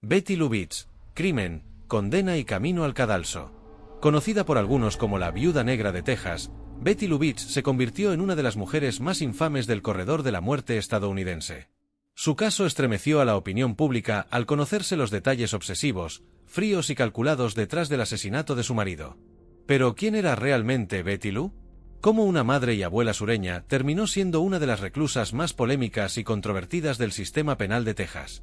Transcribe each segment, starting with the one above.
Betty Lubitsch, crimen, condena y camino al cadalso. Conocida por algunos como la Viuda Negra de Texas, Betty Lubitsch se convirtió en una de las mujeres más infames del corredor de la muerte estadounidense. Su caso estremeció a la opinión pública al conocerse los detalles obsesivos, fríos y calculados detrás del asesinato de su marido. ¿Pero quién era realmente Betty Lou? ¿Cómo una madre y abuela sureña terminó siendo una de las reclusas más polémicas y controvertidas del sistema penal de Texas?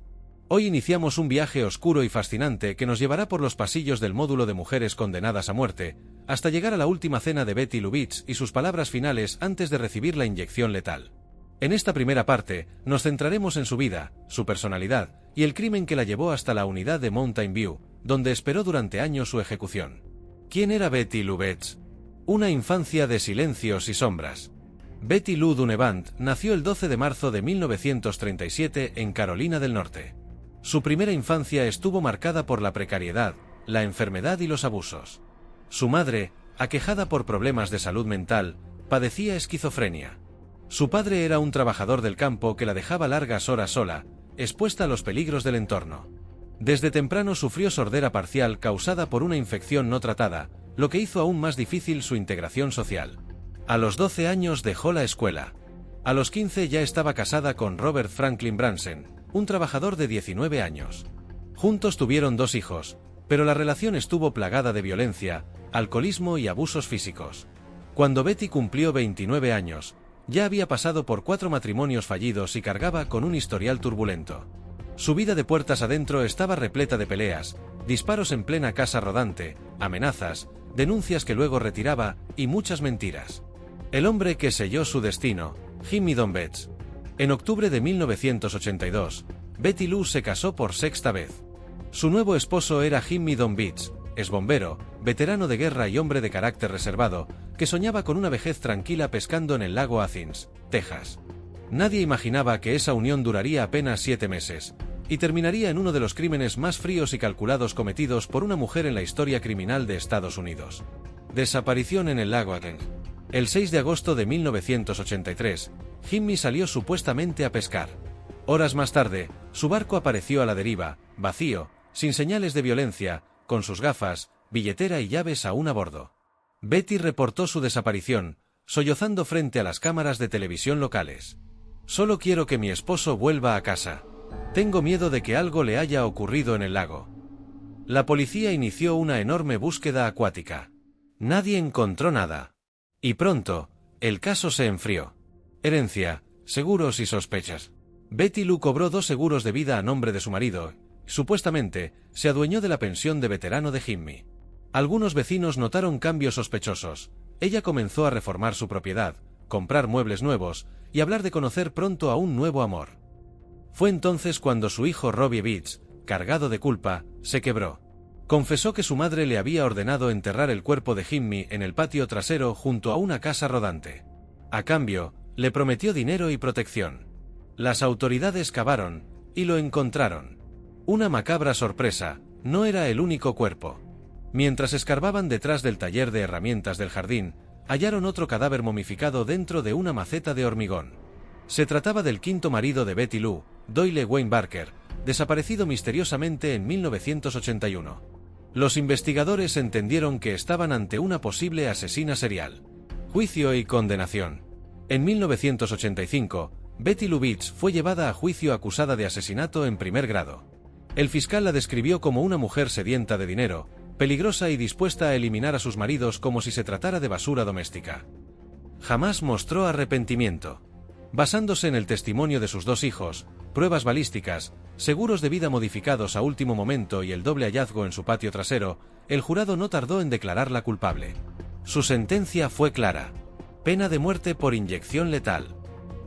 Hoy iniciamos un viaje oscuro y fascinante que nos llevará por los pasillos del módulo de mujeres condenadas a muerte, hasta llegar a la última cena de Betty Lubitsch y sus palabras finales antes de recibir la inyección letal. En esta primera parte, nos centraremos en su vida, su personalidad y el crimen que la llevó hasta la unidad de Mountain View, donde esperó durante años su ejecución. ¿Quién era Betty Lubitsch? Una infancia de silencios y sombras. Betty Lou Dunevant nació el 12 de marzo de 1937 en Carolina del Norte. Su primera infancia estuvo marcada por la precariedad, la enfermedad y los abusos. Su madre, aquejada por problemas de salud mental, padecía esquizofrenia. Su padre era un trabajador del campo que la dejaba largas horas sola, expuesta a los peligros del entorno. Desde temprano sufrió sordera parcial causada por una infección no tratada, lo que hizo aún más difícil su integración social. A los 12 años dejó la escuela. A los 15 ya estaba casada con Robert Franklin Branson, un trabajador de 19 años. Juntos tuvieron 2 hijos, pero la relación estuvo plagada de violencia, alcoholismo y abusos físicos. Cuando Betty cumplió 29 años, ya había pasado por 4 matrimonios fallidos y cargaba con un historial turbulento. Su vida de puertas adentro estaba repleta de peleas, disparos en plena casa rodante, amenazas, denuncias que luego retiraba y muchas mentiras. El hombre que selló su destino, Jimmy Don Betts. En octubre de 1982, Betty Lou se casó por 6ª vez. Su nuevo esposo era Jimmy Don Betts, exbombero, veterano de guerra y hombre de carácter reservado, que soñaba con una vejez tranquila pescando en el lago Athens, Texas. Nadie imaginaba que esa unión duraría apenas 7 meses, y terminaría en uno de los crímenes más fríos y calculados cometidos por una mujer en la historia criminal de Estados Unidos. Desaparición en el lago Athens. El 6 de agosto de 1983, Jimmy salió supuestamente a pescar. Horas más tarde, su barco apareció a la deriva, vacío, sin señales de violencia, con sus gafas, billetera y llaves aún a bordo. Betty reportó su desaparición, sollozando frente a las cámaras de televisión locales. «Solo quiero que mi esposo vuelva a casa. Tengo miedo de que algo le haya ocurrido en el lago». La policía inició una enorme búsqueda acuática. Nadie encontró nada. Y pronto, el caso se enfrió. Herencia, seguros y sospechas. Betty Lou cobró 2 seguros de vida a nombre de su marido. Supuestamente, se adueñó de la pensión de veterano de Jimmy. Algunos vecinos notaron cambios sospechosos. Ella comenzó a reformar su propiedad, comprar muebles nuevos y hablar de conocer pronto a un nuevo amor. Fue entonces cuando su hijo Robbie Betts, cargado de culpa, se quebró. Confesó que su madre le había ordenado enterrar el cuerpo de Jimmy en el patio trasero junto a una casa rodante. A cambio, le prometió dinero y protección. Las autoridades cavaron, y lo encontraron. Una macabra sorpresa, no era el único cuerpo. Mientras escarbaban detrás del taller de herramientas del jardín, hallaron otro cadáver momificado dentro de una maceta de hormigón. Se trataba del 5º marido de Betty Lou, Doyle Wayne Barker, desaparecido misteriosamente en 1981. Los investigadores entendieron que estaban ante una posible asesina serial. Juicio y condenación. En 1985, Betty Lubitsch fue llevada a juicio acusada de asesinato en primer grado. El fiscal la describió como una mujer sedienta de dinero, peligrosa y dispuesta a eliminar a sus maridos como si se tratara de basura doméstica. Jamás mostró arrepentimiento. Basándose en el testimonio de sus 2 hijos, pruebas balísticas, seguros de vida modificados a último momento y el doble hallazgo en su patio trasero, el jurado no tardó en declararla culpable. Su sentencia fue clara: pena de muerte por inyección letal.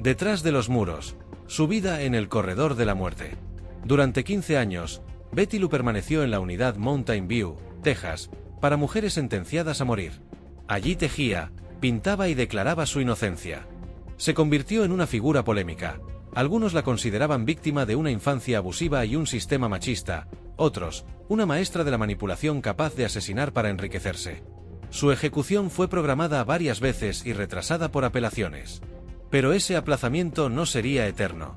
Detrás de los muros, su vida en el corredor de la muerte. Durante 15 años, Betty Lou permaneció en la unidad Mountain View, Texas, para mujeres sentenciadas a morir. Allí tejía, pintaba y declaraba su inocencia. Se convirtió en una figura polémica. Algunos la consideraban víctima de una infancia abusiva y un sistema machista, otros, una maestra de la manipulación capaz de asesinar para enriquecerse. Su ejecución fue programada varias veces y retrasada por apelaciones. Pero ese aplazamiento no sería eterno.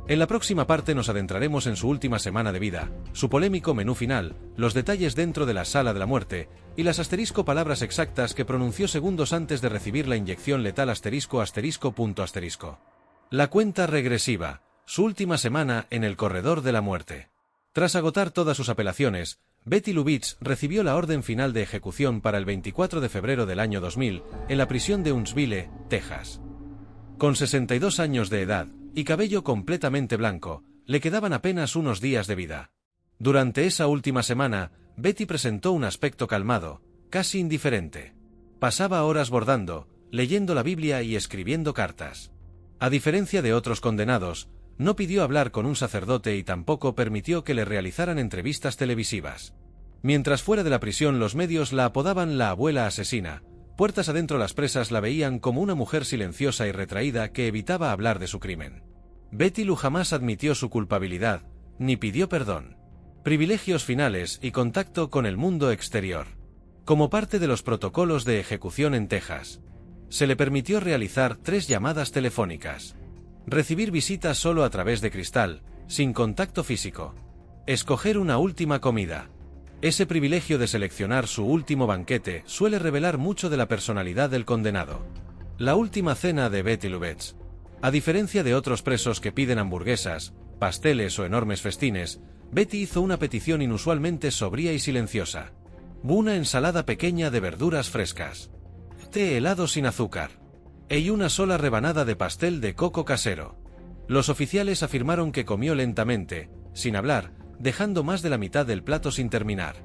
En la próxima parte nos adentraremos en su última semana de vida, su polémico menú final, los detalles dentro de la sala de la muerte, y las palabras exactas que pronunció segundos antes de recibir la inyección letal ***. La cuenta regresiva, su última semana en el corredor de la muerte. Tras agotar todas sus apelaciones, Betty Lubitsch recibió la orden final de ejecución para el 24 de febrero del año 2000, en la prisión de Huntsville, Texas. Con 62 años de edad, y cabello completamente blanco, le quedaban apenas unos días de vida. Durante esa última semana, Betty presentó un aspecto calmado, casi indiferente. Pasaba horas bordando, leyendo la Biblia y escribiendo cartas. A diferencia de otros condenados, no pidió hablar con un sacerdote y tampoco permitió que le realizaran entrevistas televisivas. Mientras fuera de la prisión, los medios la apodaban la abuela asesina. Puertas adentro, las presas la veían como una mujer silenciosa y retraída que evitaba hablar de su crimen. Betty Lou jamás admitió su culpabilidad, ni pidió perdón. Privilegios finales y contacto con el mundo exterior. Como parte de los protocolos de ejecución en Texas, se le permitió realizar 3 llamadas telefónicas. Recibir visitas solo a través de cristal, sin contacto físico. Escoger una última comida. Ese privilegio de seleccionar su último banquete suele revelar mucho de la personalidad del condenado. La última cena de Betty Lubitsch. A diferencia de otros presos que piden hamburguesas, pasteles o enormes festines, Betty hizo una petición inusualmente sobria y silenciosa. Una ensalada pequeña de verduras frescas. Té helado sin azúcar. Y una sola rebanada de pastel de coco casero. Los oficiales afirmaron que comió lentamente, sin hablar, dejando más de la mitad del plato sin terminar.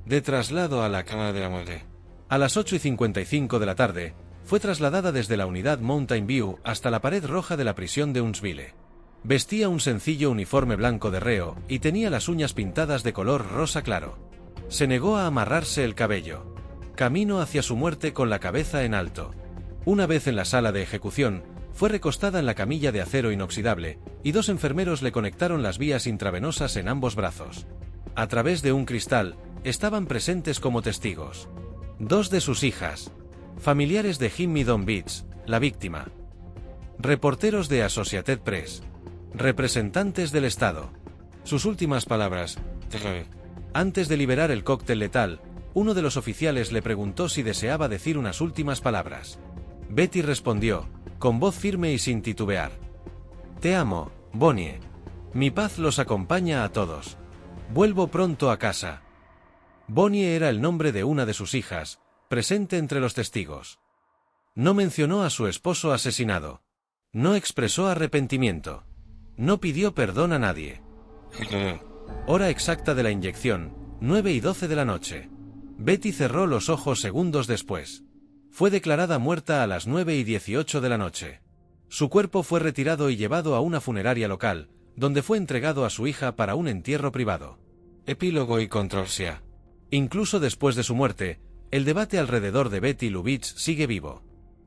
De traslado a la cama de la muerte. A las 8:55 de la tarde, fue trasladada desde la unidad Mountain View hasta la pared roja de la prisión de Huntsville. Vestía un sencillo uniforme blanco de reo y tenía las uñas pintadas de color rosa claro. Se negó a amarrarse el cabello. Camino hacia su muerte con la cabeza en alto. Una vez en la sala de ejecución, fue recostada en la camilla de acero inoxidable, y 2 enfermeros le conectaron las vías intravenosas en ambos brazos. A través de un cristal, estaban presentes como testigos 2 de sus hijas, familiares de Jimmy Don Beach, la víctima, reporteros de Associated Press, representantes del Estado. Sus últimas palabras. Antes de liberar el cóctel letal, uno de los oficiales le preguntó si deseaba decir unas últimas palabras. Betty respondió, con voz firme y sin titubear. Te amo, Bonnie. Mi paz los acompaña a todos. Vuelvo pronto a casa. Bonnie era el nombre de una de sus hijas, presente entre los testigos. No mencionó a su esposo asesinado. No expresó arrepentimiento. No pidió perdón a nadie. Hora exacta de la inyección, 9:12 de la noche. Betty cerró los ojos segundos después. Fue declarada muerta a las 9:18 de la noche. Su cuerpo fue retirado y llevado a una funeraria local, donde fue entregado a su hija para un entierro privado. Epílogo y controversia. Incluso después de su muerte, el debate alrededor de Betty Lubitsch sigue vivo.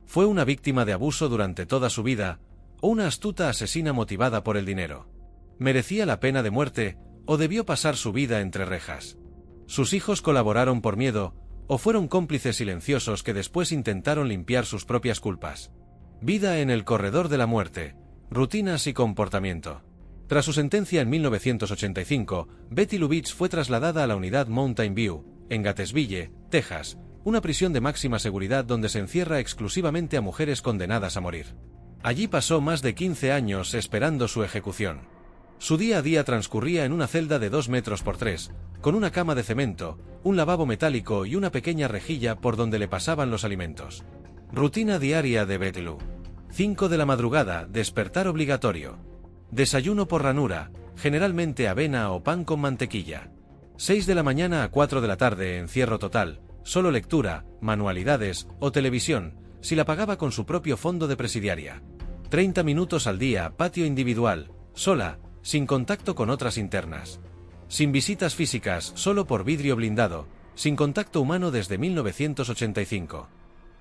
¿Fue una víctima de abuso durante toda su vida, o una astuta asesina motivada por el dinero? ¿Merecía la pena de muerte, o debió pasar su vida entre rejas? ¿Sus hijos colaboraron por miedo, o fueron cómplices silenciosos que después intentaron limpiar sus propias culpas? Vida en el corredor de la muerte, rutinas y comportamiento. Tras su sentencia en 1985, Betty Lubitsch fue trasladada a la unidad Mountain View, en Gatesville, Texas, una prisión de máxima seguridad donde se encierra exclusivamente a mujeres condenadas a morir. Allí pasó más de 15 años esperando su ejecución. Su día a día transcurría en una celda de 2 metros por 3, con una cama de cemento, un lavabo metálico y una pequeña rejilla por donde le pasaban los alimentos. Rutina diaria de Betty Lou. 5 de la madrugada, despertar obligatorio. Desayuno por ranura, generalmente avena o pan con mantequilla. 6 de la mañana a 4 de la tarde, encierro total, solo lectura, manualidades o televisión, si la pagaba con su propio fondo de presidiaria. 30 minutos al día, patio individual, sola, sin contacto con otras internas. Sin visitas físicas, solo por vidrio blindado, sin contacto humano desde 1985.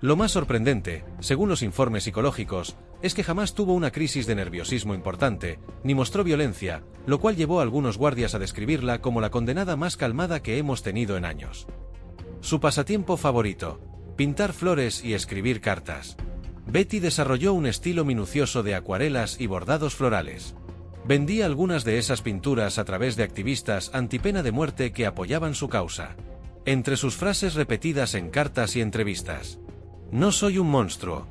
Lo más sorprendente, según los informes psicológicos, es que jamás tuvo una crisis de nerviosismo importante, ni mostró violencia, lo cual llevó a algunos guardias a describirla como la condenada más calmada que hemos tenido en años. Su pasatiempo favorito: pintar flores y escribir cartas. Betty desarrolló un estilo minucioso de acuarelas y bordados florales. Vendía algunas de esas pinturas a través de activistas antipena de muerte que apoyaban su causa. Entre sus frases repetidas en cartas y entrevistas: "No soy un monstruo.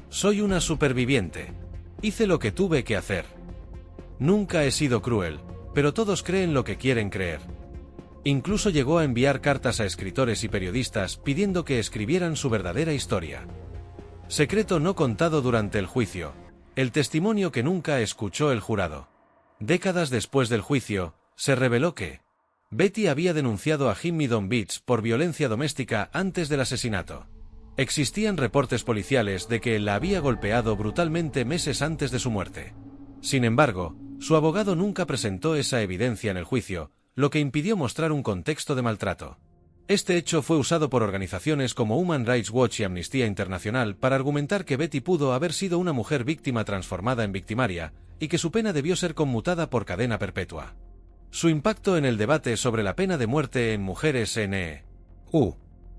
Soy una superviviente. Hice lo que tuve que hacer. Nunca he sido cruel, pero todos creen lo que quieren creer". Incluso llegó a enviar cartas a escritores y periodistas pidiendo que escribieran su verdadera historia. Secreto no contado durante el juicio: el testimonio que nunca escuchó el jurado. Décadas después del juicio, se reveló que Betty había denunciado a Jimmy Don Beach por violencia doméstica antes del asesinato. Existían reportes policiales de que él la había golpeado brutalmente meses antes de su muerte. Sin embargo, su abogado nunca presentó esa evidencia en el juicio, lo que impidió mostrar un contexto de maltrato. Este hecho fue usado por organizaciones como Human Rights Watch y Amnistía Internacional para argumentar que Betty pudo haber sido una mujer víctima transformada en victimaria, y que su pena debió ser conmutada por cadena perpetua. Su impacto en el debate sobre la pena de muerte en mujeres en E.U.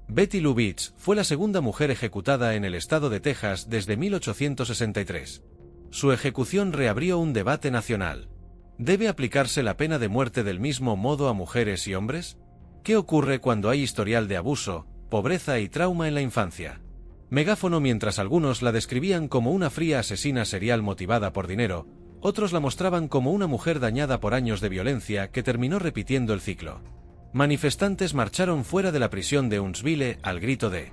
Betty Lou Beach fue la segunda mujer ejecutada en el estado de Texas desde 1863. Su ejecución reabrió un debate nacional. ¿Debe aplicarse la pena de muerte del mismo modo a mujeres y hombres? ¿Qué ocurre cuando hay historial de abuso, pobreza y trauma en la infancia? Megáfono. Mientras algunos la describían como una fría asesina serial motivada por dinero, otros la mostraban como una mujer dañada por años de violencia que terminó repitiendo el ciclo. Manifestantes marcharon fuera de la prisión de Huntsville al grito de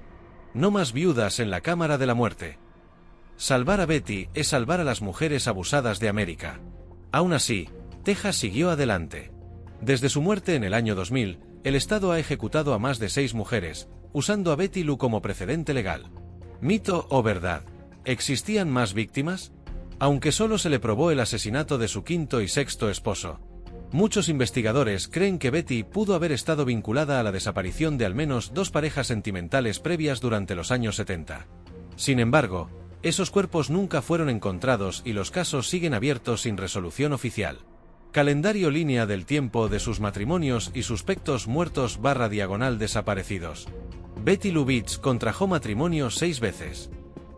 "No más viudas en la Cámara de la Muerte". Salvar a Betty es salvar a las mujeres abusadas de América. Aún así, Texas siguió adelante. Desde su muerte en el año 2000, el estado ha ejecutado a más de 6 mujeres, usando a Betty Lou como precedente legal. ¿Mito o verdad? ¿Existían más víctimas? Aunque solo se le probó el asesinato de su quinto y sexto esposo, muchos investigadores creen que Betty pudo haber estado vinculada a la desaparición de al menos 2 parejas sentimentales previas durante los años 70. Sin embargo, esos cuerpos nunca fueron encontrados y los casos siguen abiertos sin resolución oficial. Calendario: línea del tiempo de sus matrimonios y suspectos muertos / diagonal desaparecidos. Betty Lou Beach contrajo matrimonio 6 veces.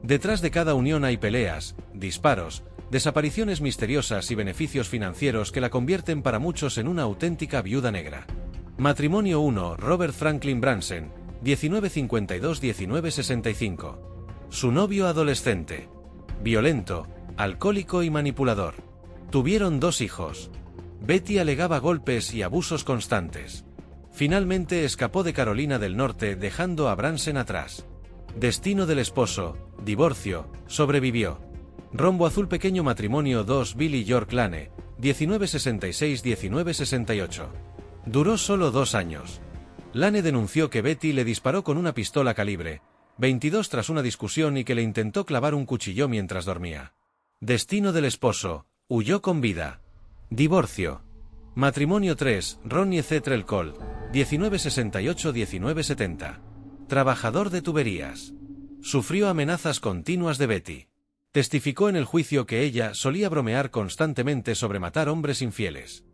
Detrás de cada unión hay peleas, disparos, desapariciones misteriosas y beneficios financieros que la convierten para muchos en una auténtica viuda negra. Matrimonio 1: Robert Franklin Branson, 1952-1965. Su novio adolescente. Violento, alcohólico y manipulador. Tuvieron 2 hijos. Betty alegaba golpes y abusos constantes. Finalmente escapó de Carolina del Norte dejando a Branson atrás. Destino del esposo: divorcio, sobrevivió. Rombo azul: pequeño matrimonio 2: Billy York Lane, 1966-1968. Duró solo 2 años. Lane denunció que Betty le disparó con una pistola calibre .22 tras una discusión y que le intentó clavar un cuchillo mientras dormía. Destino del esposo: huyó con vida. Divorcio. Matrimonio 3: Ronnie C. Trelcol, 1968-1970. Trabajador de tuberías. Sufrió amenazas continuas de Betty. Testificó en el juicio que ella solía bromear constantemente sobre matar hombres infieles.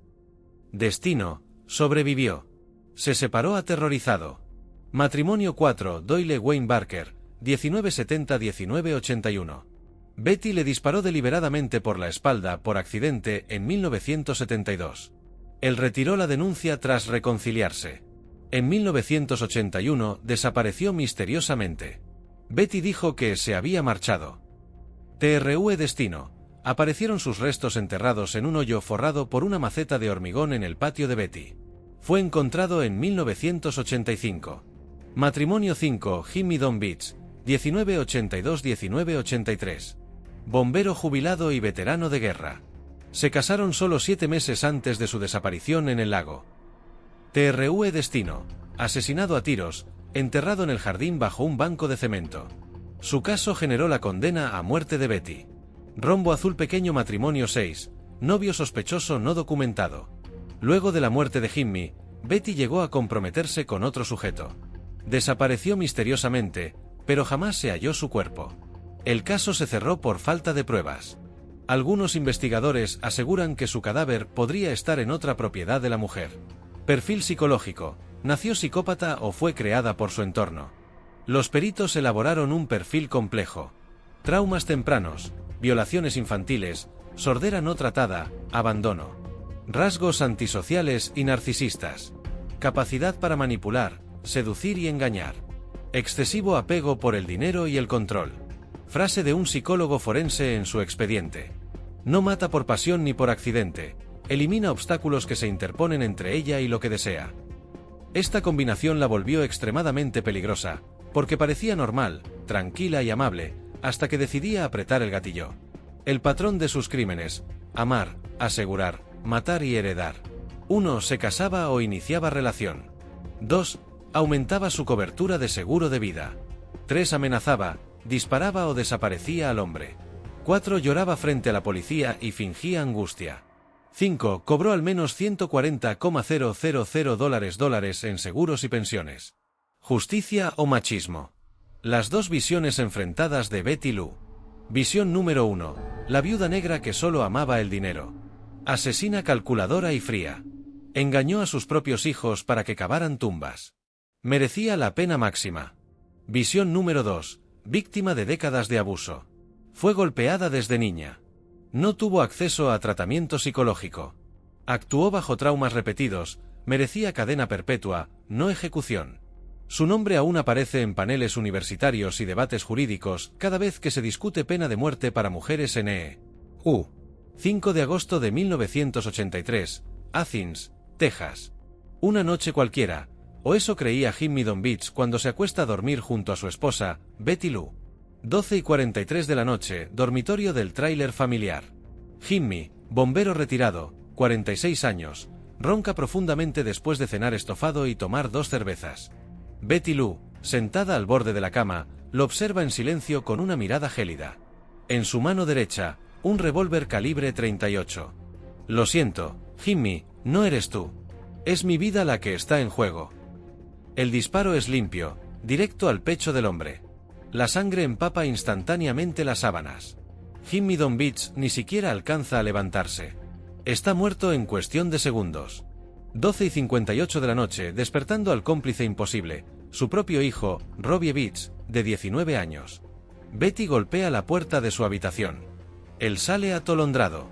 Destino: sobrevivió. Se separó aterrorizado. Matrimonio 4: Doyle Wayne Barker, 1970-1981. Betty le disparó deliberadamente por la espalda por accidente en 1972. Él retiró la denuncia tras reconciliarse. En 1981 desapareció misteriosamente. Betty dijo que se había marchado. TRV Destino: aparecieron sus restos enterrados en un hoyo forrado por una maceta de hormigón en el patio de Betty. Fue encontrado en 1985. Matrimonio 5: Jimmy Don Beach, 1982-1983. Bombero jubilado y veterano de guerra. Se casaron solo 7 meses antes de su desaparición en el lago. TRV Destino: asesinado a tiros, enterrado en el jardín bajo un banco de cemento. Su caso generó la condena a muerte de Betty. Rombo azul: pequeño matrimonio 6, novio sospechoso no documentado. Luego de la muerte de Jimmy, Betty llegó a comprometerse con otro sujeto. Desapareció misteriosamente, pero jamás se halló su cuerpo. El caso se cerró por falta de pruebas. Algunos investigadores aseguran que su cadáver podría estar en otra propiedad de la mujer. Perfil psicológico: nació psicópata o fue creada por su entorno. Los peritos elaboraron un perfil complejo. Traumas tempranos, violaciones infantiles, sordera no tratada, abandono. Rasgos antisociales y narcisistas. Capacidad para manipular, seducir y engañar. Excesivo apego por el dinero y el control. Frase de un psicólogo forense en su expediente. No mata por pasión ni por accidente. Elimina obstáculos que se interponen entre ella y lo que desea. Esta combinación la volvió extremadamente peligrosa, porque parecía normal, tranquila y amable, hasta que decidía apretar el gatillo. El patrón de sus crímenes: amar, asegurar, matar y heredar. 1. Se casaba o iniciaba relación. 2. Aumentaba su cobertura de seguro de vida. 3. Amenazaba, disparaba o desaparecía al hombre. 4. Lloraba frente a la policía y fingía angustia. 5. Cobró al menos $140,000 en seguros y pensiones. Justicia o machismo. Las dos visiones enfrentadas de Betty Lou. Visión número 1. La viuda negra que solo amaba el dinero. Asesina calculadora y fría. Engañó a sus propios hijos para que cavaran tumbas. Merecía la pena máxima. Visión número 2. Víctima de décadas de abuso. Fue golpeada desde niña. No tuvo acceso a tratamiento psicológico. Actuó bajo traumas repetidos, merecía cadena perpetua, no ejecución. Su nombre aún aparece en paneles universitarios y debates jurídicos cada vez que se discute pena de muerte para mujeres en E.U. 5 de agosto de 1983, Athens, Texas. Una noche cualquiera, o eso creía Jimmy Don Beach cuando se acuesta a dormir junto a su esposa, Betty Lou. 12:43 de la noche, dormitorio del tráiler familiar. Jimmy, bombero retirado, 46 años, ronca profundamente después de cenar estofado y tomar 2 cervezas. Betty Lou, sentada al borde de la cama, lo observa en silencio con una mirada gélida. En su mano derecha, un revólver calibre 38. Lo siento, Jimmy, no eres tú. Es mi vida la que está en juego. El disparo es limpio, directo al pecho del hombre. La sangre empapa instantáneamente las sábanas. Jimmy Don Beach ni siquiera alcanza a levantarse. Está muerto en cuestión de segundos. 12:58 de la noche, despertando al cómplice imposible, su propio hijo, Robbie Beach, de 19 años. Betty golpea la puerta de su habitación. Él sale atolondrado.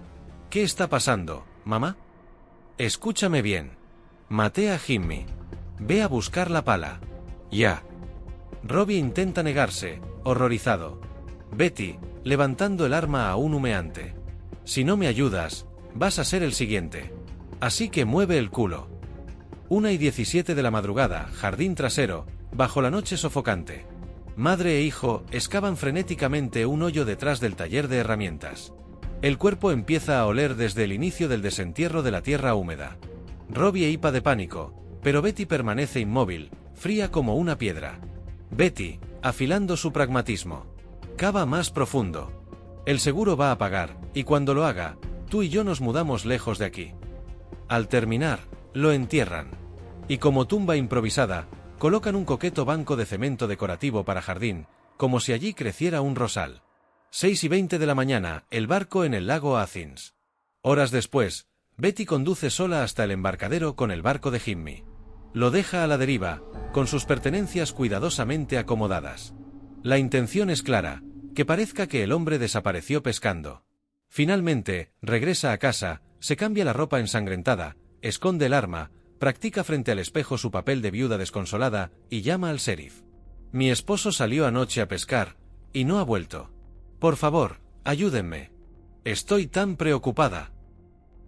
¿Qué está pasando, mamá? Escúchame bien. Maté a Jimmy. Ve a buscar la pala. Ya. Robbie intenta negarse, horrorizado. Betty, levantando el arma aún humeante. Si no me ayudas, vas a ser el siguiente. Así que mueve el culo. 1:17 de la madrugada, jardín trasero, bajo la noche sofocante. Madre e hijo excavan frenéticamente un hoyo detrás del taller de herramientas. El cuerpo empieza a oler desde el inicio del desentierro de la tierra húmeda. Robbie hipa de pánico, pero Betty permanece inmóvil, fría como una piedra. Betty, afilando su pragmatismo. Cava más profundo. El seguro va a pagar, y cuando lo haga, tú y yo nos mudamos lejos de aquí. Al terminar, lo entierran. Y como tumba improvisada, colocan un coqueto banco de cemento decorativo para jardín, como si allí creciera un rosal. 6:20 de la mañana, el barco en el lago Athens. Horas después, Betty conduce sola hasta el embarcadero con el barco de Jimmy. Lo deja a la deriva, con sus pertenencias cuidadosamente acomodadas. La intención es clara, que parezca que el hombre desapareció pescando. Finalmente, regresa a casa, se cambia la ropa ensangrentada, esconde el arma, practica frente al espejo su papel de viuda desconsolada y llama al sheriff. Mi esposo salió anoche a pescar, y no ha vuelto. Por favor, ayúdenme. Estoy tan preocupada.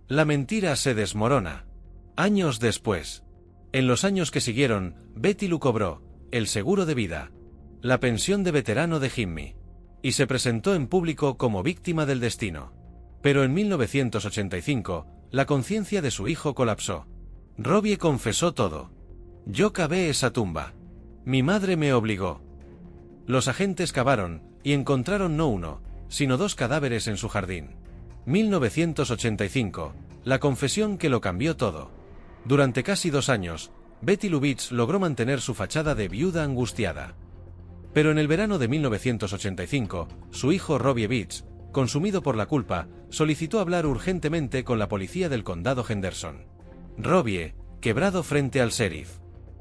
La mentira se desmorona. Años después. En los años que siguieron, Betty Lou cobró el seguro de vida, la pensión de veterano de Jimmy, y se presentó en público como víctima del destino. Pero en 1985, la conciencia de su hijo colapsó. Robbie confesó todo. Yo cavé esa tumba. Mi madre me obligó. Los agentes cavaron, y encontraron no uno, sino 2 cadáveres en su jardín. 1985, la confesión que lo cambió todo. Durante casi 2 años, Betty Lou Beach logró mantener su fachada de viuda angustiada. Pero en el verano de 1985, su hijo Robbie Beach, consumido por la culpa, solicitó hablar urgentemente con la policía del condado Henderson. Robbie, quebrado frente al sheriff.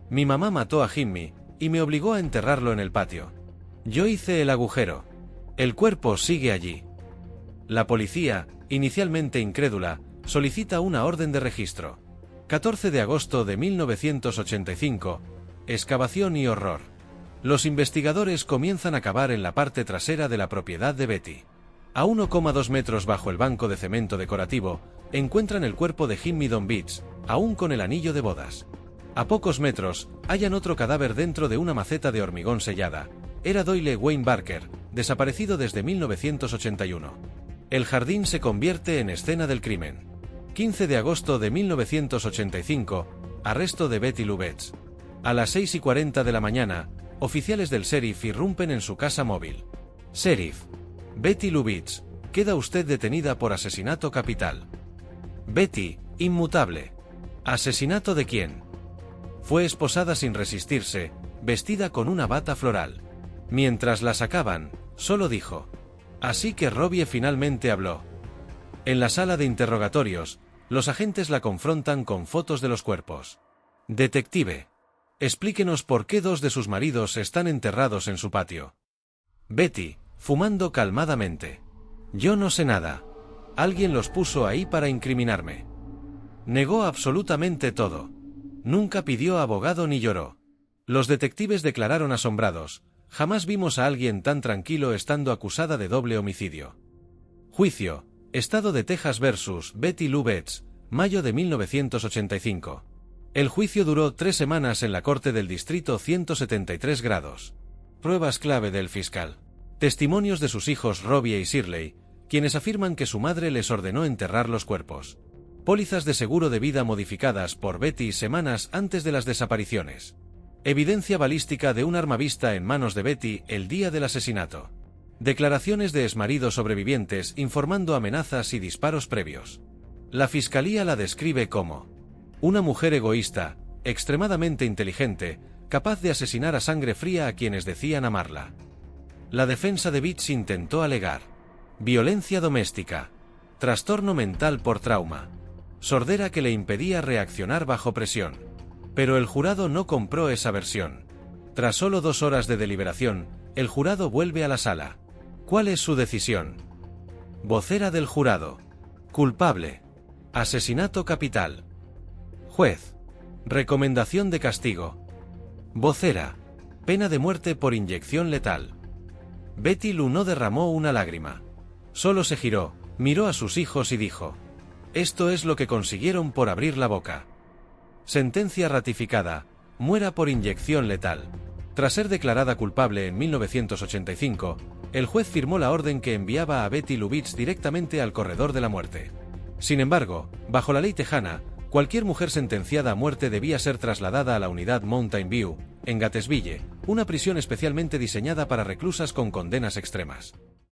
Mi mamá mató a Jimmy, y me obligó a enterrarlo en el patio. Yo hice el agujero. El cuerpo sigue allí. La policía, inicialmente incrédula, solicita una orden de registro. 14 de agosto de 1985. Excavación y horror. Los investigadores comienzan a cavar en la parte trasera de la propiedad de Betty. A 1,2 metros bajo el banco de cemento decorativo, encuentran el cuerpo de Jimmy Don Beach, aún con el anillo de bodas. A pocos metros, hallan otro cadáver dentro de una maceta de hormigón sellada. Era Doyle Wayne Barker, desaparecido desde 1981. El jardín se convierte en escena del crimen. 15 de agosto de 1985, arresto de Betty Lou Betts. A las 6:40 de la mañana, oficiales del sheriff irrumpen en su casa móvil. Sheriff. Betty Lou Betts, queda usted detenida por asesinato capital. Betty, inmutable. ¿Asesinato de quién? Fue esposada sin resistirse, vestida con una bata floral. Mientras la sacaban, solo dijo. Así que Robbie finalmente habló. En la sala de interrogatorios, los agentes la confrontan con fotos de los cuerpos. Detective. Explíquenos por qué 2 de sus maridos están enterrados en su patio. Betty, fumando calmadamente. Yo no sé nada. Alguien los puso ahí para incriminarme. Negó absolutamente todo. Nunca pidió abogado ni lloró. Los detectives declararon asombrados. Jamás vimos a alguien tan tranquilo estando acusada de doble homicidio. Juicio. Estado de Texas vs. Betty Lou Betts, mayo de 1985. El juicio duró 3 semanas en la corte del distrito 173 grados. Pruebas clave del fiscal. Testimonios de sus hijos Robbie y Shirley, quienes afirman que su madre les ordenó enterrar los cuerpos. Pólizas de seguro de vida modificadas por Betty semanas antes de las desapariciones. Evidencia balística de un arma vista en manos de Betty el día del asesinato. Declaraciones de exmaridos sobrevivientes informando amenazas y disparos previos. La fiscalía la describe como una mujer egoísta, extremadamente inteligente, capaz de asesinar a sangre fría a quienes decían amarla. La defensa de Betts intentó alegar violencia doméstica, trastorno mental por trauma, sordera que le impedía reaccionar bajo presión. Pero el jurado no compró esa versión. Tras solo 2 horas de deliberación, el jurado vuelve a la sala. ¿Cuál es su decisión? Vocera del jurado. Culpable. Asesinato capital. Juez. Recomendación de castigo. Vocera. Pena de muerte por inyección letal. Betty Lou no derramó una lágrima. Solo se giró, miró a sus hijos y dijo: esto es lo que consiguieron por abrir la boca. Sentencia ratificada. Muera por inyección letal. Tras ser declarada culpable en 1985, el juez firmó la orden que enviaba a Betty Lou Betts directamente al corredor de la muerte. Sin embargo, bajo la ley tejana, cualquier mujer sentenciada a muerte debía ser trasladada a la unidad Mountain View, en Gatesville, una prisión especialmente diseñada para reclusas con condenas extremas.